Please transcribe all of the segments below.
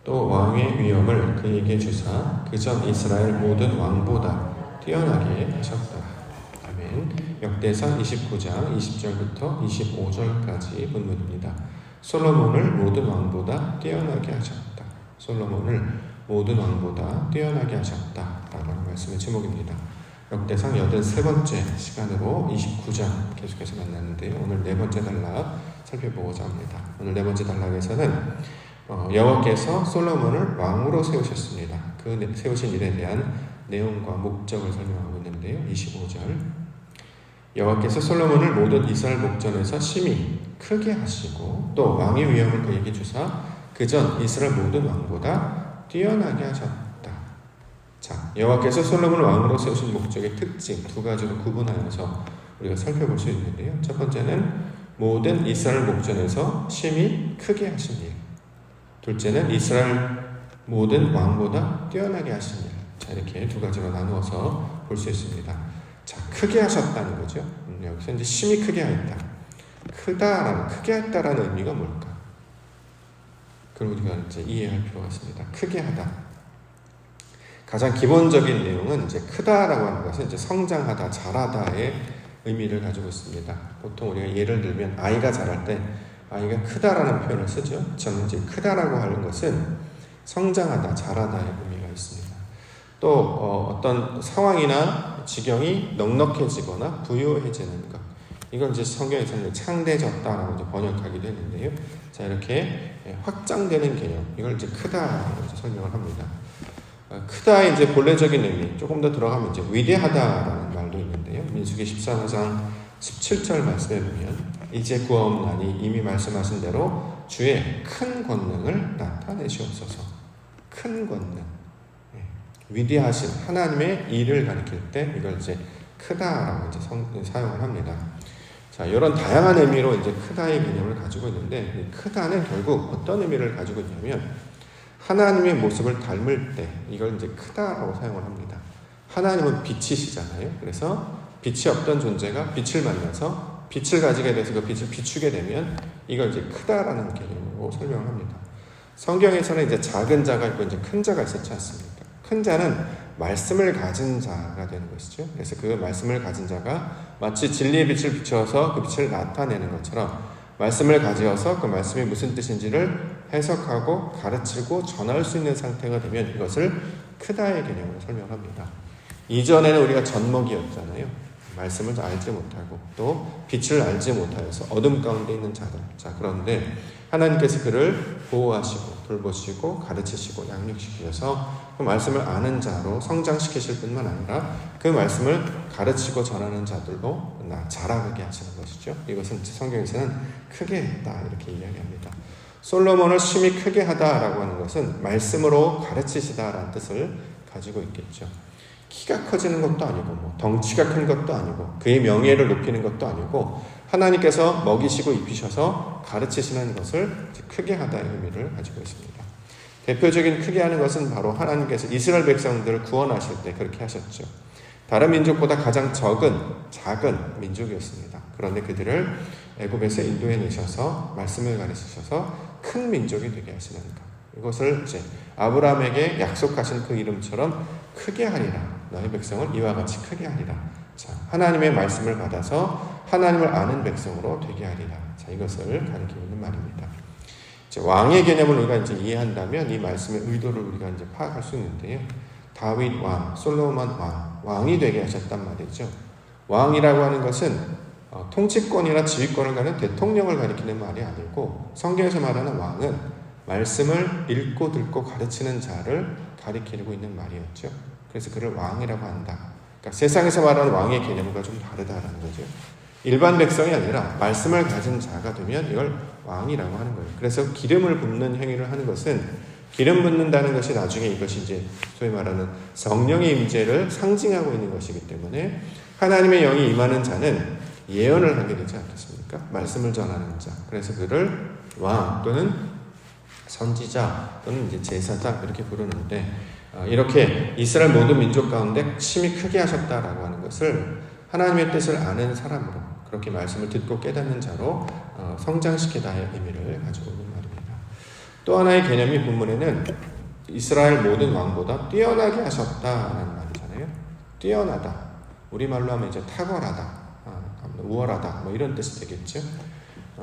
또 왕의 위엄을 그에게 주사 그전 이스라엘 모든 왕보다 뛰어나게 하셨다. 아멘. 역대상 29장 20절부터 25절까지 본문입니다. 솔로몬을 모든 왕보다 뛰어나게 하셨다. 솔로몬을 모든 왕보다 뛰어나게 하셨다. 라는 말씀의 제목입니다. 역대상 83번째 시간으로 29장 계속해서 만났는데요. 오늘 네 번째 단락 살펴보고자 합니다. 오늘 네 번째 단락에서는 여호와께서 솔로몬을 왕으로 세우셨습니다. 그 세우신 일에 대한 내용과 목적을 설명하고 있는데요. 25절 여호와께서 솔로몬을 모든 이스라엘 목전에서 심히 크게 하시고 또 왕의 위엄을 그에게 주사 그전 이스라엘 모든 왕보다 뛰어나게 하셨다. 자, 여호와께서 솔로몬을 왕으로 세우신 목적의 특징 두 가지로 구분하여서 우리가 살펴볼 수 있는데요. 첫 번째는 모든 이스라엘 목전에서 심히 크게 하신 일. 둘째는 이스라엘 모든 왕보다 뛰어나게 하신 일. 자, 이렇게 두 가지로 나누어서 볼 수 있습니다. 자, 크게 하셨다는 거죠. 여기서 이제 심히 크게 하였다. 크게 했다라는 의미가 뭘까? 그걸 우리가 이제 이해할 필요가 있습니다. 크게 하다. 가장 기본적인 내용은 이제 크다라고 하는 것은 이제 성장하다, 자라다의 의미를 가지고 있습니다. 보통 우리가 예를 들면 아이가 자랄 때 아이가 크다라는 표현을 쓰죠. 저는 이제 크다라고 하는 것은 성장하다, 자라다의 의미가 있습니다. 또 어떤 상황이나 지경이 넉넉해지거나 부유해지는 것. 이걸 이제 성경에서는 창대졌다라고 이제 번역하기도 했는데요. 자, 이렇게 확장되는 개념. 이걸 이제 크다라고 이제 설명을 합니다. 크다의 이제 본래적인 의미, 조금 더 들어가면 이제 위대하다라는 말도 있는데요. 민수기 14장 17절 말씀에 보면 이제 구하옵나니 이미 말씀하신 대로 주의 큰 권능을 나타내시옵소서. 큰 권능, 위대하신 하나님의 일을 가리킬 때 이걸 이제 크다라고 이제 사용을 합니다. 자, 이런 다양한 의미로 이제 크다의 개념을 가지고 있는데, 크다는 결국 어떤 의미를 가지고 있냐면 하나님의 모습을 닮을 때 이걸 이제 크다라고 사용을 합니다. 하나님은 빛이시잖아요. 그래서 빛이 없던 존재가 빛을 만나서 빛을 가지게 돼서 그 빛을 비추게 되면 이걸 이제 크다라는 개념으로 설명을 합니다. 성경에서는 이제 작은 자가 있고 이제 큰 자가 있었지 않습니까? 큰 자는 말씀을 가진 자가 되는 것이죠. 그래서 그 말씀을 가진 자가 마치 진리의 빛을 비추어서 그 빛을 나타내는 것처럼 말씀을 가지어서 그 말씀이 무슨 뜻인지를 해석하고 가르치고 전할 수 있는 상태가 되면 이것을 크다의 개념으로 설명합니다. 이전에는 우리가 젖먹이였잖아요. 말씀을 알지 못하고 또 빛을 알지 못하여서 어둠 가운데 있는 자들. 자, 그런데 하나님께서 그를 보호하시고 돌보시고 가르치시고 양육시키셔서 그 말씀을 아는 자로 성장시키실 뿐만 아니라 그 말씀을 가르치고 전하는 자들로 자라게 하시는 것이죠. 이것은 성경에서는 크게 했다 이렇게 이야기합니다. 솔로몬을 심히 크게 하다라고 하는 것은 말씀으로 가르치시다라는 뜻을 가지고 있겠죠. 키가 커지는 것도 아니고 덩치가 큰 것도 아니고 그의 명예를 높이는 것도 아니고 하나님께서 먹이시고 입히셔서 가르치시는 것을 크게 하다의 의미를 가지고 있습니다. 대표적인 크게 하는 것은 바로 하나님께서 이스라엘 백성들을 구원하실 때 그렇게 하셨죠. 다른 민족보다 가장 작은 민족이었습니다. 그런데 그들을 애굽에서 인도해 내셔서 말씀을 가르치셔서 큰 민족이 되게 하시는 것. 이것을 이제 아브라함에게 약속하신 그 이름처럼 크게 하리라. 너희 백성을 이와 같이 크게 하리라. 자, 하나님의 말씀을 받아서 하나님을 아는 백성으로 되게 하리라. 자, 이것을 가리키고 있는 말입니다. 이제 왕의 개념을 우리가 이제 이해한다면 이 말씀의 의도를 우리가 이제 파악할 수 있는데요. 다윗 왕, 솔로몬 왕이 되게 하셨단 말이죠. 왕이라고 하는 것은 통치권이나 지휘권을 가는 대통령을 가리키는 말이 아니고 성경에서 말하는 왕은 말씀을 읽고 듣고 가르치는 자를 가리키고 있는 말이었죠. 그래서 그를 왕이라고 한다. 그러니까 세상에서 말하는 왕의 개념과 좀 다르다라는 거죠. 일반 백성이 아니라 말씀을 가진 자가 되면 이걸 왕이라고 하는 거예요. 그래서 기름을 붓는 행위를 하는 것은 기름 붓는다는 것이 나중에 이것이 이제 소위 말하는 성령의 임재를 상징하고 있는 것이기 때문에 하나님의 영이 임하는 자는 예언을 하게 되지 않겠습니까? 말씀을 전하는 자. 그래서 그를 왕 또는 선지자 또는 이제 제사장 이렇게 부르는데 이렇게 이스라엘 모든 민족 가운데 심히 크게 하셨다라고 하는 것을 하나님의 뜻을 아는 사람으로 그렇게 말씀을 듣고 깨닫는 자로 성장시키다의 의미를 가지고 있는 말입니다. 또 하나의 개념이 본문에는 이스라엘 모든 왕보다 뛰어나게 하셨다라는 말이잖아요. 뛰어나다. 우리말로 하면 이제 탁월하다, 우월하다, 뭐 이런 뜻이 되겠죠.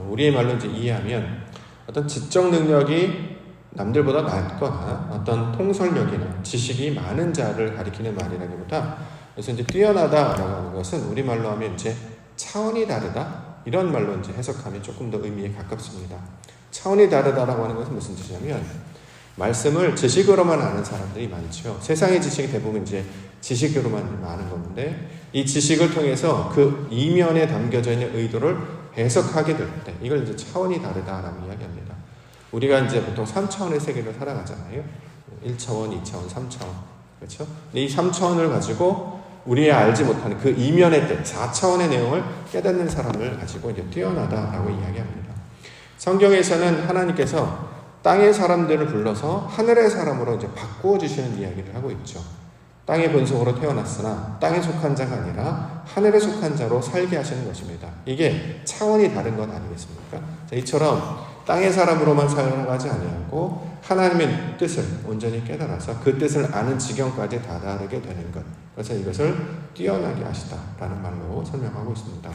우리의 말로 이제 이해하면 어떤 지적 능력이 남들보다 낮거나 어떤 통솔력이나 지식이 많은 자를 가리키는 말이라기보다, 그래서 이제 뛰어나다라고 하는 것은 우리말로 하면 이제 차원이 다르다, 이런 말로 이제 해석하면 조금 더 의미에 가깝습니다. 차원이 다르다라고 하는 것은 무슨 뜻이냐면, 말씀을 지식으로만 아는 사람들이 많죠. 세상의 지식이 대부분 이제 지식으로만 아는 건데, 이 지식을 통해서 그 이면에 담겨져 있는 의도를 해석하게 될 때, 이걸 이제 차원이 다르다라고 이야기합니다. 우리가 이제 보통 3차원의 세계를 살아가잖아요. 1차원, 2차원, 3차원. 그렇죠? 근데 이 3차원을 가지고 우리의 알지 못하는 그 이면의 뜻, 4차원의 내용을 깨닫는 사람을 가지고 이제 뛰어나다라고 이야기합니다. 성경에서는 하나님께서 땅의 사람들을 불러서 하늘의 사람으로 이제 바꾸어 주시는 이야기를 하고 있죠. 땅의 본속으로 태어났으나 땅에 속한 자가 아니라 하늘에 속한 자로 살게 하시는 것입니다. 이게 차원이 다른 것 아니겠습니까? 자, 이처럼 땅의 사람으로만 살아가지 아니하고 하나님의 뜻을 온전히 깨달아서 그 뜻을 아는 지경까지 다다르게 되는 것. 그래서 이것을 뛰어나게 하시다라는 말로 설명하고 있습니다.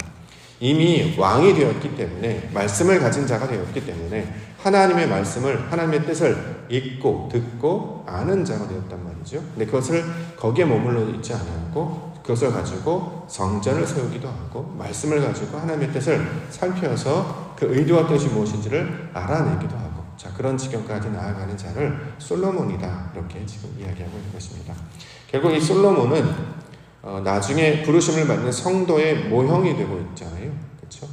이미 왕이 되었기 때문에, 말씀을 가진 자가 되었기 때문에 하나님의 말씀을, 하나님의 뜻을 읽고 듣고 아는 자가 되었단 말이죠. 근데 그것을 거기에 머물러 있지 아니하고 그것을 가지고 성전을 세우기도 하고, 말씀을 가지고 하나님의 뜻을 살펴서 그 의도와 뜻이 무엇인지를 알아내기도 하고, 자, 그런 지경까지 나아가는 자를 솔로몬이다, 이렇게 지금 이야기하고 있는 것입니다. 결국 이 솔로몬은 나중에 부르심을 받는 성도의 모형이 되고 있잖아요. 그렇죠?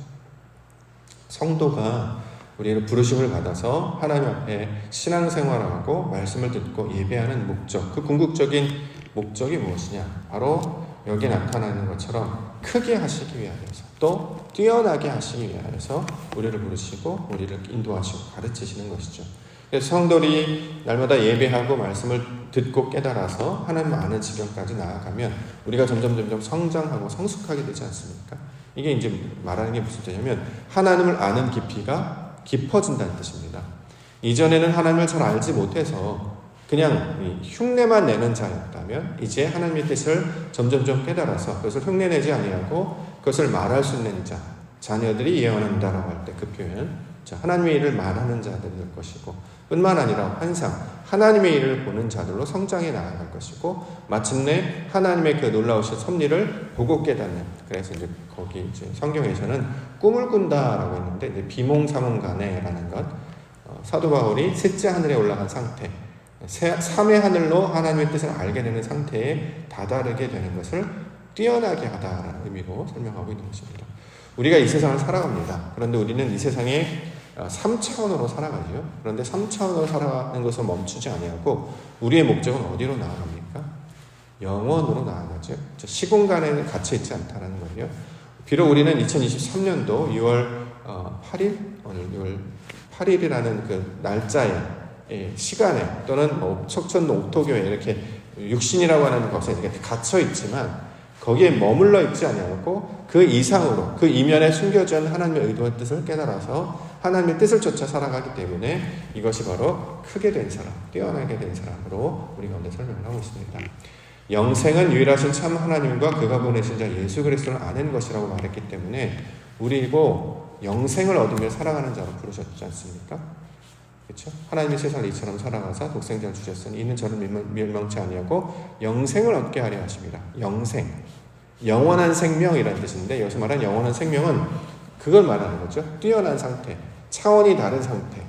성도가 우리는 부르심을 받아서 하나님 앞에 신앙생활하고 말씀을 듣고 예배하는 목적, 그 궁극적인 목적이 무엇이냐? 바로 여기 나타나는 것처럼 크게 하시기 위하여서, 또 뛰어나게 하시기 위하여서 우리를 부르시고 우리를 인도하시고 가르치시는 것이죠. 그래서 성도들이 날마다 예배하고 말씀을 듣고 깨달아서 하나님 아는 지경까지 나아가면 우리가 점점 성장하고 성숙하게 되지 않습니까? 이게 이제 말하는 게 무슨 뜻이냐면, 하나님을 아는 깊이가 깊어진다는 뜻입니다. 이전에는 하나님을 잘 알지 못해서 그냥 흉내만 내는 자였다면, 이제 하나님의 뜻을 점점 깨달아서 그것을 흉내내지 아니하고 그것을 말할 수 있는 자, 자녀들이 예언한다라고 할 때 그 표현, 하나님의 일을 말하는 자들이 될 것이고, 뿐만 아니라 항상 하나님의 일을 보는 자들로 성장해 나아갈 것이고, 마침내 하나님의 그 놀라우신 섭리를 보고 깨닫는, 그래서 이제 거기 이제 성경에서는 꿈을 꾼다라고 했는데, 이제 비몽사몽간에라는 것, 사도 바울이 셋째 하늘에 올라간 상태, 3의 하늘로 하나님의 뜻을 알게 되는 상태에 다다르게 되는 것을 뛰어나게 하다라는 의미로 설명하고 있는 것입니다. 우리가 이 세상을 살아갑니다. 그런데 우리는 이 세상에 3차원으로 살아가죠. 그런데 3차원으로 살아가는 것을 멈추지 아니하고 우리의 목적은 어디로 나아갑니까? 영원으로 나아가죠. 시공간에는 갇혀있지 않다는 거예요. 비록 우리는 2023년도 6월 8일, 오늘 6월 8일이라는 그 날짜에, 시간에, 또는 척천 옥토교에 이렇게 육신이라고 하는 것에 이렇게 갇혀있지만, 거기에 머물러 있지 아니하고 그 이상으로, 그 이면에 숨겨져 있는 하나님의 의도와 뜻을 깨달아서 하나님의 뜻을 쫓아 살아가기 때문에 이것이 바로 크게 된 사람, 뛰어나게 된 사람으로 우리 가운데 설명을 하고 있습니다. 영생은 유일하신 참 하나님과 그가 보내신 자 예수 그리스도를 아는 것이라고 말했기 때문에 우리고 영생을 얻으며 살아가는 자로 부르셨지 않습니까? 그렇죠? 하나님이 세상을 이처럼 살아가사 독생자를 주셨으니 이는 저를 멸망치 아니하고 영생을 얻게 하려 하십니다. 영생, 영원한 생명이라는 뜻인데, 여기서 말하는 영원한 생명은 그걸 말하는 거죠. 뛰어난 상태, 차원이 다른 상태,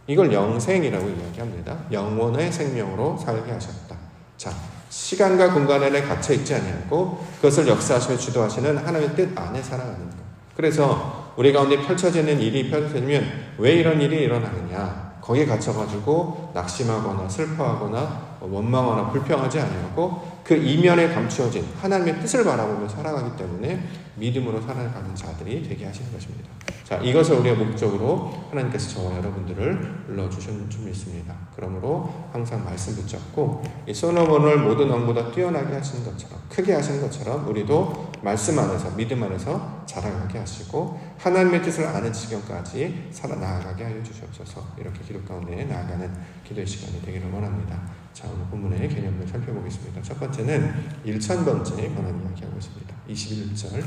이걸 영생이라고 이야기합니다. 영원의 생명으로 살게 하셨다. 자, 시간과 공간에 갇혀있지 아니하고 그것을 역사하시며 주도하시는 하나님의 뜻 안에 살아가는 것. 그래서 우리 가운데 펼쳐지는 일이 펼쳐지면 왜 이런 일이 일어나느냐, 거기에 갇혀가지고 낙심하거나 슬퍼하거나 원망하거나 불평하지 아니하고 그 이면에 감추어진 하나님의 뜻을 바라보며 살아가기 때문에 믿음으로 살아가는 자들이 되게 하시는 것입니다. 자, 이것을 우리가 목적으로 하나님께서 저와 여러분들을 불러주신 줄 믿습니다. 그러므로 항상 말씀 붙잡고 이 솔로몬을 모든 왕보다 뛰어나게 하신 것처럼, 크게 하신 것처럼 우리도 말씀 안에서, 믿음 안에서 자라가게 하시고 하나님의 뜻을 아는 지경까지 살아나가게 하여 주시옵소서. 이렇게 기록 가운데 나아가는 기도의 시간이 되기를 원합니다. 자, 오늘 본문의 개념을 살펴보겠습니다. 첫 번째는 1000번째 권한 이야기하고 있습니다. 21절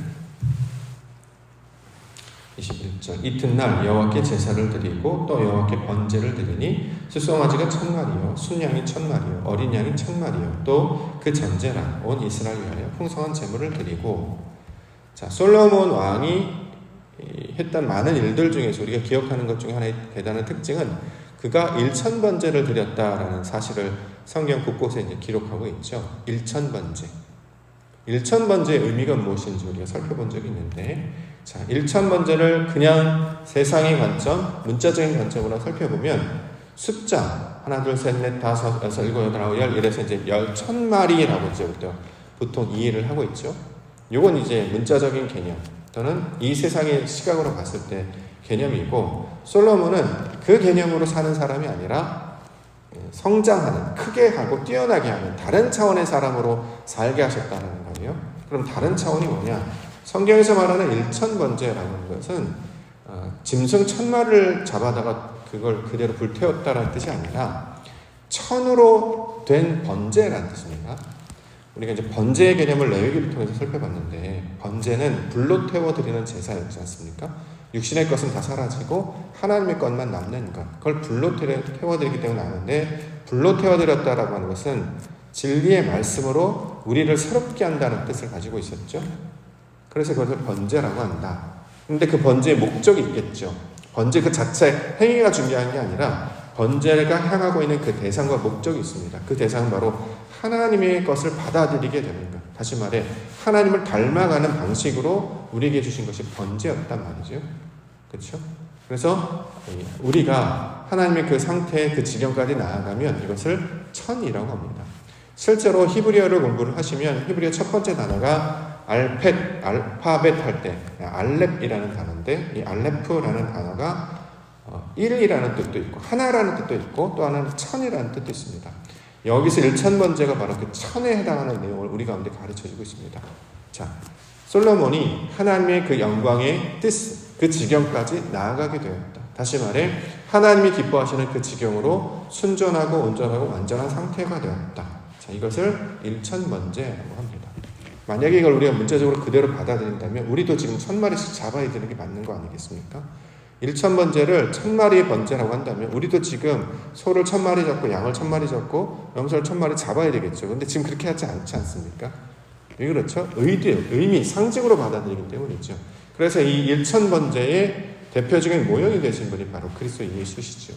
이튿날 여호와께 제사를 드리고 또 여호와께 번제를 드리니 수송아지가 1000마리요 순양이 1000마리요 어린 양이 1000마리요 또 그 전제라 온 이스라엘 위하여 풍성한 제물을 드리고. 자, 솔로몬 왕이 했던 많은 일들 중에서 우리가 기억하는 것 중에 하나의 대단한 특징은 그가 1000번제를 드렸다라는 사실을 성경 곳곳에 이제 기록하고 있죠. 1000번제. 1000번제의 의미가 무엇인지 우리가 살펴본 적이 있는데, 자, 1000번제를 그냥 세상의 관점, 문자적인 관점으로 살펴보면 숫자 하나, 둘, 셋, 넷, 다섯, 여섯, 일곱, 여덟, 아홉, 열 이래서 이제 10,000마리라고 이제 보통 이해를 하고 있죠. 요건 이제 문자적인 개념 또는 이 세상의 시각으로 봤을 때 개념이고, 솔로몬은 그 개념으로 사는 사람이 아니라 성장하는, 크게 하고 뛰어나게 하는 다른 차원의 사람으로 살게 하셨다는 거예요. 그럼 다른 차원이 뭐냐? 성경에서 말하는 1000번제라는 것은 짐승 1000마리를 잡아다가 그걸 그대로 불태웠다라는 뜻이 아니라 1000으로 된 번제라는 뜻입니다. 우리가 이제 번제의 개념을 레위기를 통해서 살펴봤는데, 번제는 불로 태워드리는 제사였지 않습니까? 육신의 것은 다 사라지고 하나님의 것만 남는 것, 그걸 불로 태워드리기 때문에 나는데, 불로 태워드렸다라고 하는 것은 진리의 말씀으로 우리를 새롭게 한다는 뜻을 가지고 있었죠. 그래서 그것을 번제라고 한다. 근데 그 번제의 목적이 있겠죠. 번제 그 자체 행위가 중요한 게 아니라 번제가 향하고 있는 그 대상과 목적이 있습니다. 그 대상은 바로 하나님의 것을 받아들이게 되는 것. 다시 말해 하나님을 닮아가는 방식으로 우리에게 주신 것이 번제였단 말이죠. 그렇죠? 그래서 우리가 하나님의 그 상태, 그 지경까지 나아가면 이것을 천이라고 합니다. 실제로 히브리어를 공부를 하시면 히브리어 첫 번째 단어가 알파벳 할 때 알렙이라는 단어인데, 이 알레프라는 단어가 1이라는 뜻도 있고 하나라는 뜻도 있고 또 하나는 천이라는 뜻도 있습니다. 여기서 1000번제가 바로 그 천에 해당하는 내용을 우리 가운데 가르쳐주고 있습니다. 자, 솔로몬이 하나님의 그 영광의 뜻, 그 지경까지 나아가게 되었다. 다시 말해 하나님이 기뻐하시는 그 지경으로 순전하고 온전하고 완전한 상태가 되었다. 자, 이것을 1000번제라고 합니다. 만약에 이걸 우리가 문자적으로 그대로 받아들인다면 우리도 지금 1000마리씩 잡아야 되는 게 맞는 거 아니겠습니까? 1000번제를 1000마리의 번제라고 한다면 우리도 지금 소를 1000마리 잡고 양을 1000마리 잡고 염소를 1000마리 잡아야 되겠죠. 근데 지금 그렇게 하지 않지 않습니까? 왜 그렇죠? 의미, 상징으로 받아들이기 때문이죠. 그래서 이 1000번제의 대표적인 모형이 되신 분이 바로 그리스도 예수시죠.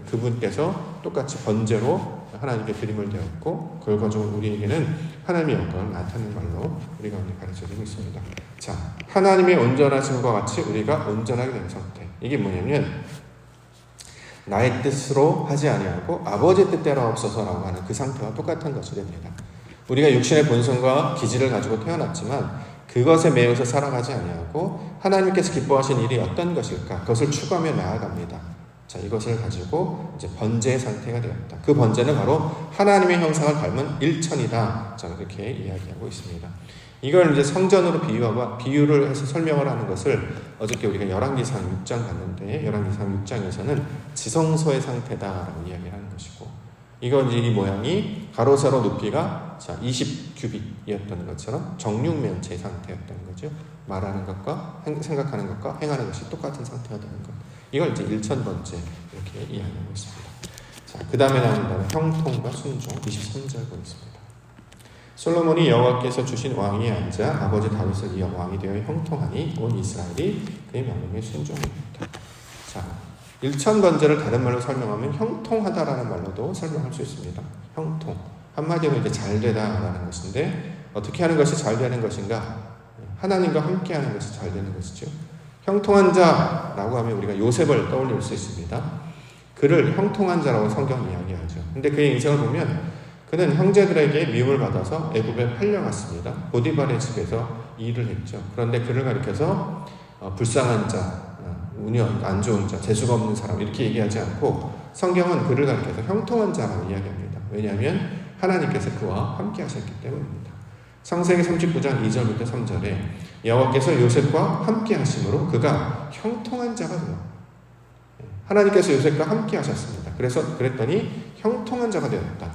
그분께서 똑같이 번제로 하나님께 드림을 되었고, 결과적으로 우리에게는 하나님의 영광을 나타내는 걸로 우리가 오늘 가르쳐주고 있습니다. 자, 하나님의 온전하심과 같이 우리가 온전하게 된 상태. 이게 뭐냐면 나의 뜻으로 하지 아니하고 아버지의 뜻대로 하옵소서라고 하는 그 상태와 똑같은 것이 됩니다. 우리가 육신의 본성과 기질을 가지고 태어났지만 그것에 매여서 살아가지 아니하고 하나님께서 기뻐하신 일이 어떤 것일까? 그것을 추구하며 나아갑니다. 자, 이것을 가지고 이제 번제의 상태가 되었다. 그 번제는 바로 하나님의 형상을 닮은 1000이다. 자, 이렇게 이야기하고 있습니다. 이걸 이제 성전으로 비유를 해서 설명을 하는 것을 어저께 우리가 열왕기상 6장 봤는데, 열왕기상 6장에서는 지성소의 상태다라고 이야기를 하는 것이고, 이건 이 모양이 가로 세로 높이가 20규빗이었던 것처럼 정육면체 상태였던 거죠. 말하는 것과 생각하는 것과 행하는 것이 똑같은 상태가 되는 것. 이걸 이제 1000번째 이렇게 이야기하고 있습니다. 자, 그 다음에 나오는 단어 형통과 순종 23절 보겠습니다. 솔로몬이 여호와께서 주신 왕위에 앉아 아버지 다윗을 이어 왕이 되어 형통하니 온 이스라엘이 그의 명령에 순종합니다. 자, 1000번제를 다른 말로 설명하면 형통하다라는 말로도 설명할 수 있습니다. 형통. 한마디로 이제 잘 되다라는 것인데, 어떻게 하는 것이 잘 되는 것인가? 하나님과 함께 하는 것이 잘 되는 것이죠. 형통한 자라고 하면 우리가 요셉을 떠올릴 수 있습니다. 그를 형통한 자라고 성경 이야기하죠. 근데 그의 인생을 보면 그는 형제들에게 미움을 받아서 애굽에 팔려갔습니다. 보디발의 집에서 일을 했죠. 그런데 그를 가리켜서 불쌍한 자, 운이 안 좋은 자, 재수가 없는 사람 이렇게 얘기하지 않고 성경은 그를 가리켜서 형통한 자라고 이야기합니다. 왜냐하면 하나님께서 그와 함께 하셨기 때문입니다. 창세기 39장 2절부터 3절에 여호와께서 요셉과 함께 하심으로 그가 형통한 자가 되어 하나님께서 요셉과 함께 하셨습니다. 그랬더니 형통한 자가 되었다.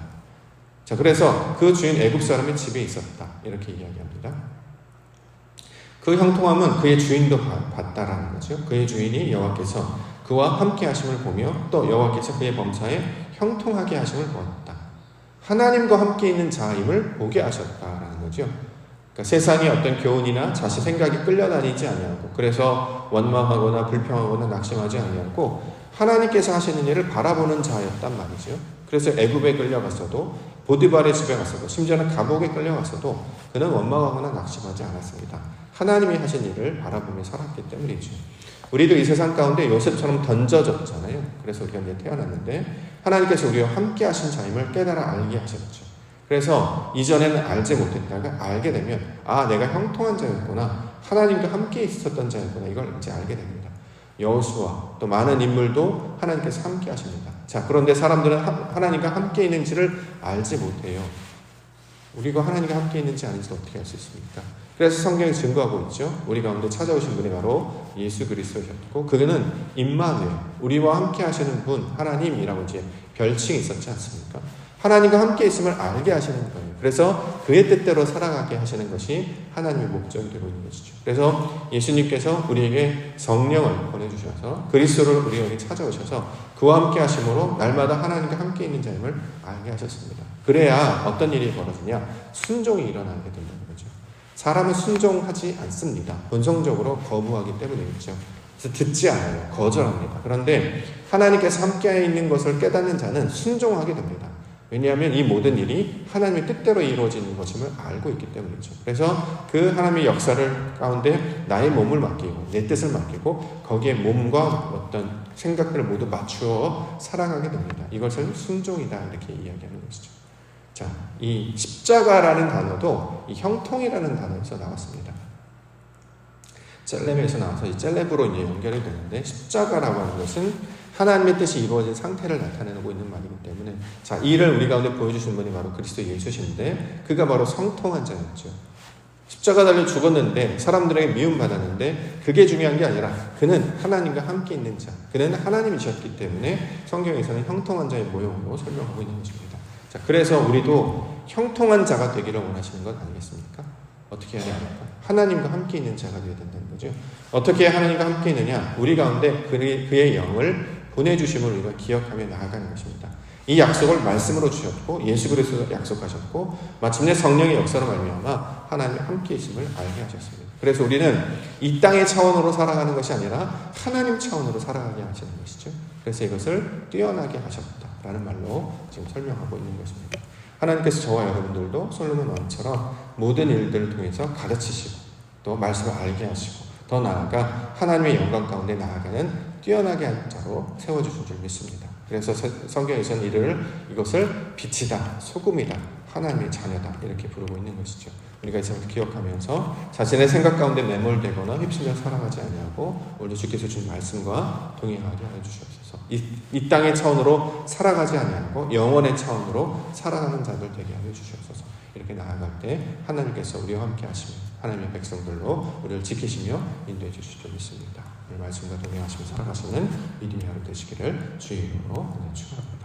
자, 그래서 그 주인 애굽 사람의 집에 있었다. 이렇게 이야기합니다. 그 형통함은 그의 주인도 봤다라는 거죠. 그의 주인이 여호와께서 그와 함께 하심을 보며 또 여호와께서 그의 범사에 형통하게 하심을 보았다. 하나님과 함께 있는 자임을 보게 하셨다라는 거죠. 그러니까 세상의 어떤 교훈이나 자신 생각이 끌려다니지 아니하고 그래서 원망하거나 불평하거나 낙심하지 아니하고 하나님께서 하시는 일을 바라보는 자였단 말이죠. 그래서 애굽에 끌려갔어도 보디발의 집에 갔어도 심지어는 감옥에 끌려갔어도 그는 원망하거나 낙심하지 않았습니다. 하나님이 하신 일을 바라보며 살았기 때문이죠. 우리도 이 세상 가운데 요셉처럼 던져졌잖아요. 그래서 우리가 이제 태어났는데 하나님께서 우리와 함께 하신 자임을 깨달아 알게 하셨죠. 그래서 이전에는 알지 못했다가 알게 되면 내가 형통한 자였구나. 하나님과 함께 있었던 자였구나. 이걸 이제 알게 됩니다. 여호수아 또 많은 인물도 하나님께서 함께 하십니다. 자, 그런데 사람들은 하나님과 함께 있는지를 알지 못해요. 우리가 하나님과 함께 있는지 아닌지를 어떻게 알 수 있습니까? 그래서 성경이 증거하고 있죠. 우리 가운데 찾아오신 분이 바로 예수 그리스도셨고 그는 임마누엘, 우리와 함께 하시는 분, 하나님이라고 이제 별칭이 있었지 않습니까? 하나님과 함께 있음을 알게 하시는 거예요. 그래서 그의 뜻대로 살아가게 하시는 것이 하나님의 목적이 되고 있는 것이죠. 그래서 예수님께서 우리에게 성령을 보내주셔서 그리스도를 우리에게 찾아오셔서 그와 함께 하심으로 날마다 하나님과 함께 있는 자임을 알게 하셨습니다. 그래야 어떤 일이 벌어지냐? 순종이 일어나게 된다는 거죠. 사람은 순종하지 않습니다. 본성적으로 거부하기 때문이겠죠. 그래서 듣지 않아요. 거절합니다. 그런데 하나님께서 함께 있는 것을 깨닫는 자는 순종하게 됩니다. 왜냐하면 이 모든 일이 하나님의 뜻대로 이루어지는 것임을 알고 있기 때문이죠. 그래서 그 하나님의 역사를 가운데 나의 몸을 맡기고 내 뜻을 맡기고 거기에 몸과 어떤 생각들을 모두 맞추어 살아가게 됩니다. 이것을 순종이다 이렇게 이야기하는 것이죠. 자, 이 십자가라는 단어도 이 형통이라는 단어에서 나왔습니다. 셀렙에서 나와서 이 셀렙으로 이제 연결이 되는데 십자가라고 하는 것은 하나님의 뜻이 이루어진 상태를 나타내고 있는 말이기 때문에 자, 이를 우리 가운데 보여주신 분이 바로 그리스도 예수신데 그가 바로 성통한 자였죠. 십자가 달려 죽었는데 사람들에게 미움받았는데 그게 중요한 게 아니라 그는 하나님과 함께 있는 자, 그는 하나님이셨기 때문에 성경에서는 형통한 자의 모형으로 설명하고 있는 것입니다. 자, 그래서 우리도 형통한 자가 되기를 원하시는 것 아니겠습니까? 어떻게 해야 됩니까? 하나님과 함께 있는 자가 되어야 된다는 거죠. 어떻게 하나님과 함께 있느냐? 우리 가운데 그의 영을 보내주심을 우리가 기억하며 나아가는 것입니다. 이 약속을 말씀으로 주셨고 예수 그리스도가 약속하셨고 마침내 성령의 역사로 말미암아 하나님과 함께 있음을 알게 하셨습니다. 그래서 우리는 이 땅의 차원으로 살아가는 것이 아니라 하나님 차원으로 살아가게 하시는 것이죠. 그래서 이것을 뛰어나게 하셨다라는 말로 지금 설명하고 있는 것입니다. 하나님께서 저와 여러분들도 솔로몬 왕처럼 모든 일들을 통해서 가르치시고 또 말씀을 알게 하시고 더 나아가 하나님의 영광 가운데 나아가는 뛰어나게 한 자로 세워주신 줄 믿습니다. 그래서 성경에서는 이것을 빛이다, 소금이다, 하나님의 자녀다 이렇게 부르고 있는 것이죠. 우리가 이것을 기억하면서 자신의 생각 가운데 매몰되거나 휩쓸려 살아가지 아니하고 오늘 주께서 주신 말씀과 동행하게 하여 주시옵소서. 이 땅의 차원으로 살아가지 아니하고 영원의 차원으로 살아가는 자들 되게 하여 주시옵소서. 이렇게 나아갈 때 하나님께서 우리와 함께 하시며 하나님의 백성들로 우리를 지키시며 인도해 주실 줄 믿습니다. 오늘 말씀과 동행하시며 살아가시는 믿음의 하루 되시기를 주의 이름으로 축원합니다.